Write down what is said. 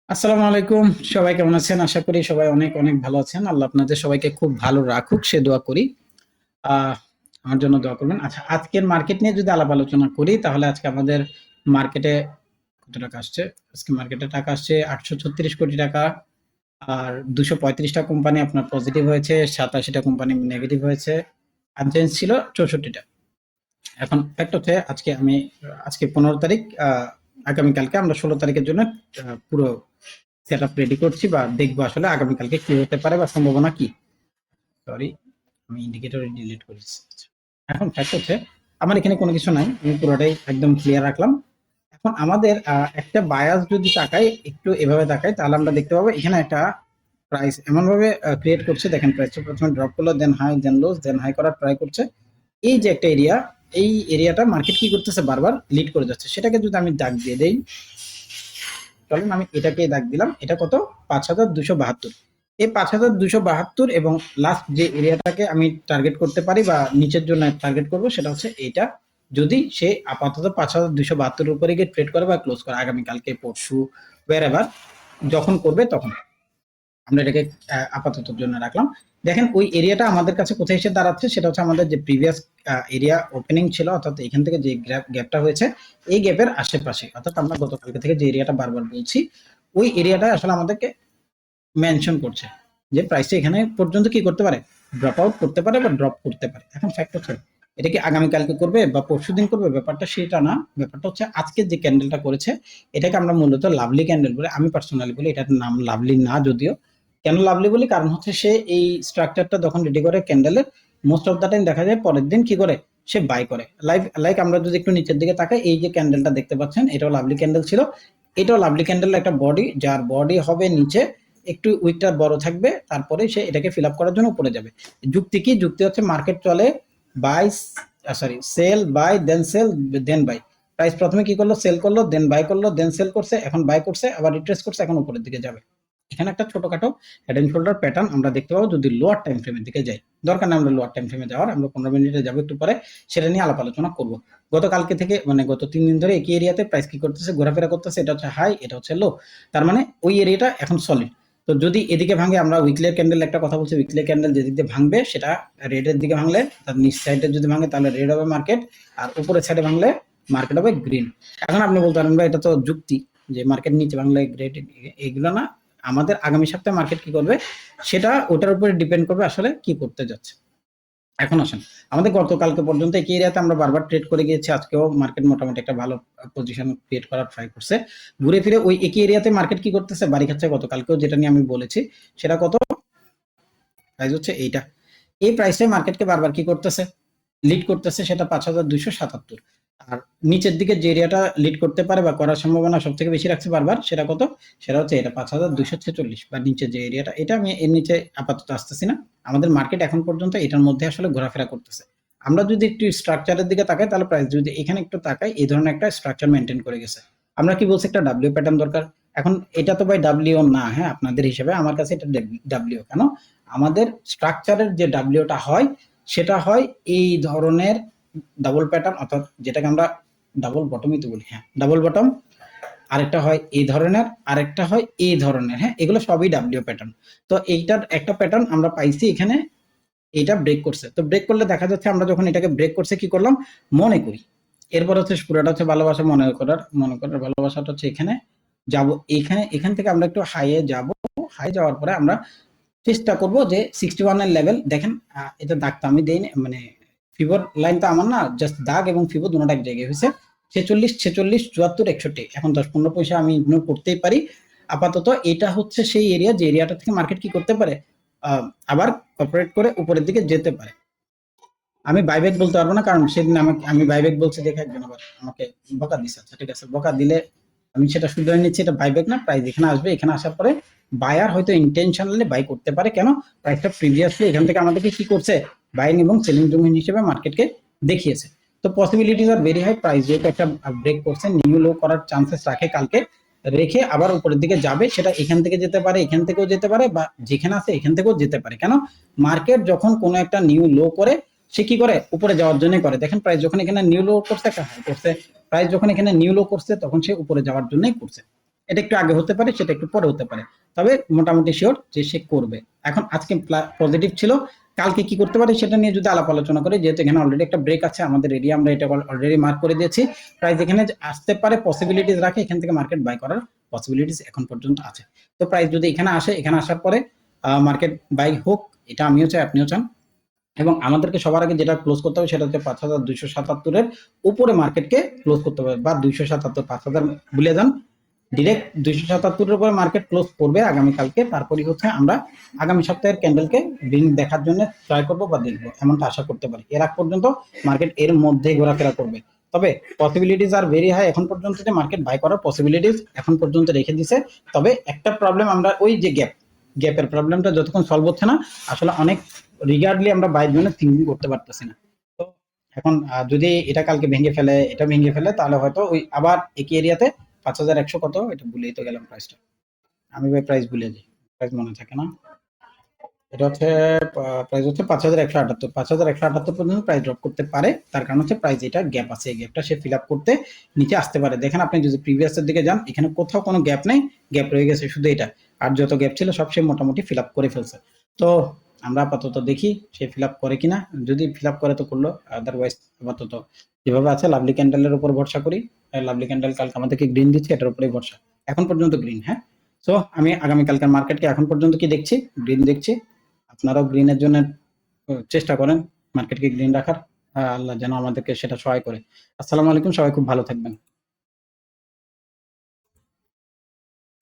আসসালামু আলাইকুম। সবাই কেমন আছেন? আশা করি সবাই অনেক অনেক ভালো আছেন। আল্লাহ আপনাদের সবাইকে খুব ভালো রাখুক সে দোয়া করি। আহ আমার জন্য দোয়া করবেন। আচ্ছা, আজকের মার্কেট নিয়ে যদি আলাপ আলোচনা করি তাহলে আজকে আমাদের মার্কেটে কত টাকা আসছে? আজকে মার্কেটে টাকা আসছে ৮৩৬ কোটি টাকা। আর ২৩৫ টা কোম্পানি আপনার পজিটিভ হয়েছে, ৮৭ টা কোম্পানি নেগেটিভ হয়েছে। আনচেঞ্জ ছিল ৬৪ টা। এখন ফ্যাক্ট হচ্ছে আজকে ১৫ তারিখ, আগামীকালকে আমরা ১৬ তারিখের জন্য পুরো সেটআপ রেডি করছি বা দেখবো আসলে আগামীকালকে কি হতে পারে বা সম্ভাবনা কি। সরি, আমি ইন্ডিকেটর ডিলিট করেছি। এখন ফ্যাক্ট হচ্ছে আমার এখানে কোনো কিছু নাই, আমি পুরোটাই একদম ক্লিয়ার রাখলাম। এখন আমাদের একটা বায়াস যদি তাকাই, একটু এভাবে তাকাই, তাহলে আমরা দেখতে পাবো এখানে একটা প্রাইস এমন ভাবে ক্রিয়েট করছে। দেখেন প্রাইসটা প্রথমে ড্রপ করলো, দেন হাই, দেন লোজ, দেন হাই করার ট্রাই করছে। এই যে একটা এরিয়া, এই এরিয়াটা মার্কেট কি করতেছে, বারবার লিড করে যাচ্ছে। সেটাকে যদি আমি দাগ দিয়ে দেই, চলেন আমি এটাকে দাগ দিলাম। এটা কত? ৫,২৭২। এই ৫,২৭২ এবং লাস্ট যে এরিয়াটাকে আমি টার্গেট করতে পারি বা নিচের জন্য টার্গেট করব, সেটা হচ্ছে এইটা। যদি সে আপাতত ৫,২৭২ উপরে গিয়ে ট্রেড করে বা ক্লোজ করে আগামীকালকে, পরশু, ওয়ার যখন করবে তখন আমরা এটাকে আপাতত জন্য রাখলাম। দেখেন ওই এরিয়াটা আমাদের কাছে কোথায় এসে দাঁড়াচ্ছে, সেটা হচ্ছে আমাদের যে প্রিভিয়াস এরিয়া ওপেনিং ছিল, অর্থাৎ এখান থেকে যে গ্যাপটা হয়েছে এই গ্যাপের আশেপাশে, অর্থাৎ আমরা গতকালকে থেকে যে এরিয়াটা বারবার বলছি, ওই এরিয়াটা আসলে আমাদেরকে মেনশন করছে যে প্রাইসটা এখানে পর্যন্ত কি করতে পারে, ড্রপ আউট করতে পারে বা ড্রপ করতে পারে। এখন ফ্যাক্ট হচ্ছে এটা কি আগামীকালকে করবে বা পরশুদিন করবে, ব্যাপারটা সেটা না। ব্যাপারটা হচ্ছে আজকে যে ক্যান্ডেলটা করেছে, এটাকে আমরা মূলত লাভলি ক্যান্ডেল বলে, আমি পার্সোনালি বলি এটার নাম লাভলি না যদিও। কেন লাভলি বলি? কারণ হচ্ছে সে এই স্ট্রাকচারটা যখন রেডি করে ক্যান্ডেলের, মোস্ট অফ দ্য টাইম দেখা যায় পরের দিন কি করে, সে বাই করে। লাইক আমরা যদি একটু নিচের দিকে তাকাই, এই যে ক্যান্ডেলটা দেখতে পাচ্ছেন, এটাও লাভলি ক্যান্ডেল ছিল। এটাও লাভলি ক্যান্ডেলের একটা বডি, যার বডি হবে নিচে, একটু উইকটা বড় থাকবে, তারপরে সে এটাকে ফিল আপ করার জন্য উপরে যাবে। যুক্তি কি? যুক্তি হচ্ছে মার্কেট চলে buy, sell buy, then sell, then buy. Price প্রথমে কি করলো, সেল করলো, দেন বাই করলো, দেন সেল করছে, এখন বাই করছে, আবার রিট্রেস করছে, এখন উপরের দিকে যাবে। এখানে একটা ছোটখাটো হেড এন্ড শোল্ডার প্যাটার্ন আমরা দেখতে পাবো যদি লোয়ার টাইম ফ্রেমের দিকে যাই। দরকার নেই আমরা লোয়ার টাইম ফ্রেমে যাওয়ার, আমরা 15 মিনিটে যাবো একটু পরে, সেটা নিয়ে আলাপ আলোচনা করব। গতকালকে থেকে মানে গত 3 দিন ধরে একই এরিয়াতে প্রাইস কি করতেছে, ঘোরাফেরা করতেছে। এটা হচ্ছে হাই, এটা হচ্ছে লো। তার মানে ওই এরিয়াটা এখন সলিড। তো যদি এদিকে ভাঙে, আমরা উইকলি ক্যান্ডেল একটা কথা বলছি, উইকলি ক্যান্ডেল যেদিক দিয়ে ভাঙবে সেটা রেডের দিকে ভাঙলে, তার নিচ সাইডে যদি ভাঙে তাহলে রেড হবে মার্কেট, আর উপরের সাইডে ভাঙলে মার্কেট হবে গ্রিন। এখন আপনি বলতে পারেন ভাই এটা তো যুক্তি, যে মার্কেট নিচে ভাঙলে গ্রেড, এগুলো না। আমাদের আগামী সপ্তাহে মার্কেট কি করবে সেটা ওটার উপরে ডিপেন্ড করবে আসলে কি করতে যাচ্ছে। এখন আসেন, আমাদের গতকালকে পর্যন্ত একই এরিয়াতে আমরা বারবার ট্রেড করে গিয়েছি। আজকেও মার্কেট মোটামুটি একটা ভালো পজিশন ক্রিয়েট করার ট্রাই করছে। ঘুরে ফিরে ওই একই এরিয়াতে মার্কেট কি করতেছে, বাড়ি খাচ্ছে। গতকালকেও যেটা নিয়ে আমি বলেছি, সেটা কত? প্রাইস হচ্ছে এইটা। এই প্রাইসটাই মার্কেটকে বারবার কি করতেছে, লিড করতেছে। সেটা ৫,২৭৭। আর নিচের দিকে যে এরিয়াটা লিড করতে পারে বা করার সম্ভাবনা সব থেকে বেশি রাখছে বারবার, সেটা কত? সেটা হচ্ছে এটা ৫,২৪৬, বা নিচের যে এরিয়াটা, এটা আমি এর নিচে আপাতত আসতেছি না। আমাদের মার্কেট এখন পর্যন্ত এটার মধ্যে আসলে ঘোরাফেরা করতেছে। আমরা যদি একটু স্ট্রাকচারের দিকে তাকাই, তাহলে প্রাইস যদি এখানে একটু তাকাই, এই ধরনের একটা স্ট্রাকচার মেনটেন করে গেছে। আমরা কি বলছি, একটা ডাব্লিউ প্যাটার্ন দরকার। এখন এটা তো ভাই ডাব্লিউ না, হ্যাঁ আপনাদের হিসেবে, আমার কাছে এটা ডাব্লিউ কেন, আমাদের স্ট্রাকচারের যে ডাব্লিউটা হয়, সেটা হয় এই ধরনের ডাবল প্যাটার্ন, অর্থাৎ যেটাকে আমরা ডাবল বটমই তো বলি, হ্যাঁ ডাবল বটম। আরেকটা হয় এই ধরনের, আরেকটা হয় এই ধরনের, হ্যাঁ এগুলো সবই ডাব্লিউ প্যাটার্ন। তো এইটার একটা প্যাটার্ন আমরা পাইছি এখানে, এটা ব্রেক করছে। তো ব্রেক করলে দেখা যাচ্ছে আমরা যখন এটাকে ব্রেক করছে কি করলাম, মনে করি এরপর হচ্ছে পুরোটা হচ্ছে ভালোবাসা, মনে করার ভালোবাসাটা হচ্ছে এখানে যাব। এখান থেকে আমরা একটু হাইয়ে যাব। হাই যাওয়ার পরে আমরা চেষ্টা করব যে 61 এর লেভেল দেখেন। এটা দাগটা আমি দেইনি, মানে ফিবর লাইন তো আমার না, জাস্ট দাগ এবং ফিবর দুটোটা এক জায়গায় হয়েছে। 46, 46, 74, 61, এখন 10-15 পয়সা আমি ইগনোর করতেই পারি। আপাতত এটা হচ্ছে সেই এরিয়া, যে এরিয়াটা থেকে মার্কেট কি করতে পারে, আবার অপারেট করে উপরের দিকে যেতে পারে। আমি বাইব্যাক বলতে পারবো না, কারণ সেদিন আমি বাইব্যাক বলছি দেখে একজন আবার আমাকে বকা দিচ্ছে। আচ্ছা ঠিক আছে, বকা দিলে আমি সেটা শুধরে নিচ্ছি, এটা বাইব্যাক না। প্রাইস এখানে আসবে, এখানে আসার পরে বায়ার হয়তো ইন্টেনশনালি বাই করতে পারে। কেন? প্রাইসটা প্রিভিয়াসলি এখান থেকে আমাদেরকে কি করছে, বাইং এবং সেলিং জমিন হিসেবে মার্কেটকে দেখিয়েছে। তো possibilities are very high, price যেহেতু একটা ব্রেক করছে, নিউ লো করার চান্সেস রাখে কালকে, রেখে আবার উপরের দিকে যাবে। সেটা এখান থেকে যেতে পারে, এখান থেকেও যেতে পারে, বা যেখানে আছে এখান থেকেও যেতে পারে। কেন? মার্কেট যখন কোনো একটা নিউ লো করে, সে কি করে, উপরে যাওয়ার জন্য করে। দেখেন প্রাইস যখন এখানে নিউ লো করছে, একটা হাই করছে। প্রাইস যখন এখানে নিউ লো করছে, তখন সে উপরে যাওয়ার জন্যই করছে। এটা একটু আগে হতে পারে, সেটা একটু পরে হতে পারে, তবে মোটামুটি শিওর যে সে করবে। এখন আজকে পজিটিভ ছিল, কালকে কি করতে পারে সেটা নিয়ে যদি আলাপ আলোচনা করি, যেহেতু এখানে অলরেডি একটা ব্রেক আছে আমাদের এরিয়া, আমরা এটা অলরেডি মার্ক করে দিয়েছি। প্রাইস এখানে আসতে পারে, পসিবিলিটিস রাখে, এখান থেকে মার্কেট বাই করার পসিবিলিটিস এখন পর্যন্ত আছে। তো প্রাইস যদি এখানে আসে, এখানে আসার পরে মার্কেট বাই হোক, এটা আমিও চাই, আপনিও চান। এবং আমাদেরকে সবার আগে যেটা ক্লোজ করতে হবে সেটা হচ্ছে 5277 এর উপরে মার্কেটকে ক্লোজ করতে হবে, বা 277, 5000 ভুলে যান, ডিরেক্ট 277 এর উপরে মার্কেট ক্লোজ করবে আগামীকালকে। তারপরই হচ্ছে আমরা আগামী সপ্তাহের ক্যান্ডেলকে গ্রিন দেখার জন্য ট্রাই করবো বা দেখবো, এমনটা আশা করতে পারি। এর আগ পর্যন্ত মার্কেট এর মধ্যে ঘোরাফেরা করবে, তবে পসিবিলিটিস আর ভেরি হাই এখন পর্যন্ত, যে মার্কেট বাই করার পসিবিলিটিস এখন পর্যন্ত রেখে দিছে। তবে একটা প্রবলেম, আমরা ওই যে গ্যাপের প্রবলেমটা যতক্ষণ সলভ হচ্ছে না, আসলে অনেক রিগার্ডলি আমরা বাইরের জন্য থিঙ্কিং করতে পারতেছি না। তো এখন যদি এটা কালকে ভেঙে ফেলে, এটা ভেঙে ফেলে, তাহলে হয়তো ওই আবার একই এরিয়াতে 5100 কত, এটা ভুলেই তো গেলাম প্রাইসটা, আমি ভাই প্রাইস ভুলে যাই, প্রাইস মনে থাকে না। এটা হচ্ছে প্রাইস হচ্ছে 5178, 5178 পর্যন্ত প্রাইস ড্রপ করতে পারে। তার কারণ হচ্ছে প্রাইস এটা গ্যাপ আছে, এই গ্যাপটা সে ফিল আপ করতে নিচে আসতে পারে। দেখেন আপনি যদি প্রিভিয়াসের দিকে যান, এখানে কোথাও কোনো গ্যাপ নেই, গ্যাপ রয়ে গেছে শুধু এটা, আর যত গ্যাপ ছিল সব সে মোটামুটি ফিল আপ করে ফেলছে। তো আমরা আপাতত দেখি সে ফিল আপ করে কিনা, যদি ফিল আপ করে তো করলো, আদারওয়াইজ আপাতত যেভাবে আছে লাভলি ক্যান্ডেলের উপর ভরসা করি। লাভলি ক্যান্ডেল কালকে আমাদেরকে গ্রিন দিচ্ছে, এটার উপরেই ভরসা, এখন পর্যন্ত গ্রিন। হ্যাঁ, সো আমি আগামীকালকার মার্কেটকে এখন পর্যন্ত কি দেখছি, গ্রিন দেখছি। আপনারাও গ্রিনের জন্য চেষ্টা করেন, মার্কেটকে গ্রিন রাখার। আল্লাহ যেন আমাদেরকে সেটা সহায় করে। আসসালামু আলাইকুম, সবাই খুব ভালো থাকবেন।